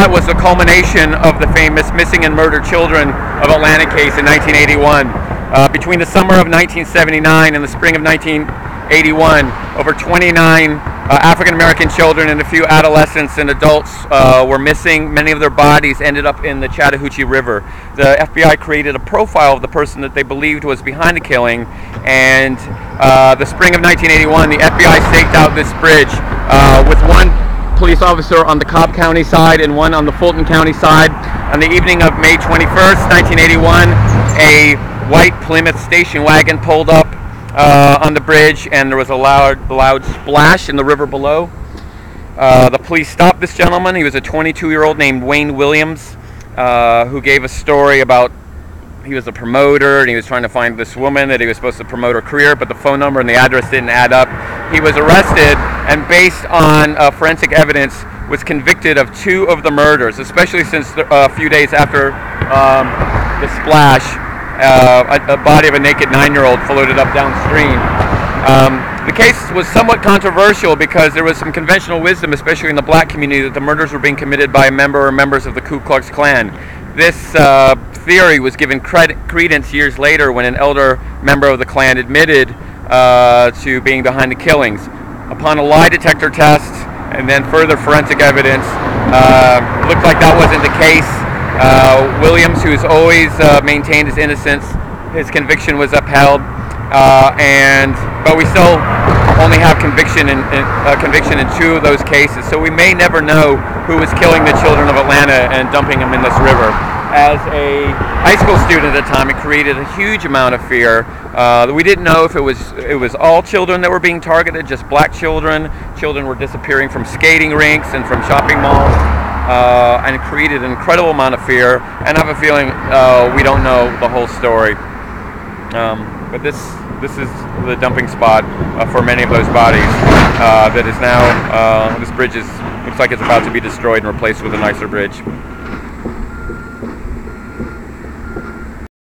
spot was the culmination of the famous missing and murdered children of Atlanta case in 1981. Between the summer of 1979 and the spring of 1981, over 29 African American children and a few adolescents and adults were missing. Many of their bodies ended up in the Chattahoochee River. The FBI created a profile of the person that they believed was behind the killing, and the spring of 1981, the FBI staked out this bridge with one police officer on the Cobb County side and one on the Fulton County side. On the evening of May 21st, 1981, a white Plymouth station wagon pulled up on the bridge, and there was a loud splash in the river below. The police stopped this gentleman. He was a 22-year-old named Wayne Williams, who gave a story about he was a promoter and he was trying to find this woman that he was supposed to promote her career, but the phone number and the address didn't add up. He was arrested and, based on forensic evidence, was convicted of 2 of the murders, especially since a few days after the splash, a body of a naked 9-year-old floated up downstream. The case was somewhat controversial because there was some conventional wisdom, especially in the black community, that the murders were being committed by a member or members of the Ku Klux Klan. This theory was given credence years later when an elder member of the Klan admitted to being behind the killings. Upon a lie detector test and then further forensic evidence, it looked like that wasn't the case. Williams, who's always maintained his innocence, his conviction was upheld, but we still only have conviction in 2 of those cases, so we may never know who was killing the children of Atlanta and dumping them in this river. As a high school student at the time, it created a huge amount of fear. We didn't know if it was all children that were being targeted, just black children. Children were disappearing from skating rinks and from shopping malls. And it created an incredible amount of fear, and I have a feeling we don't know the whole story. But this is the dumping spot for many of those bodies. That is now this bridge looks like it's about to be destroyed and replaced with a nicer bridge.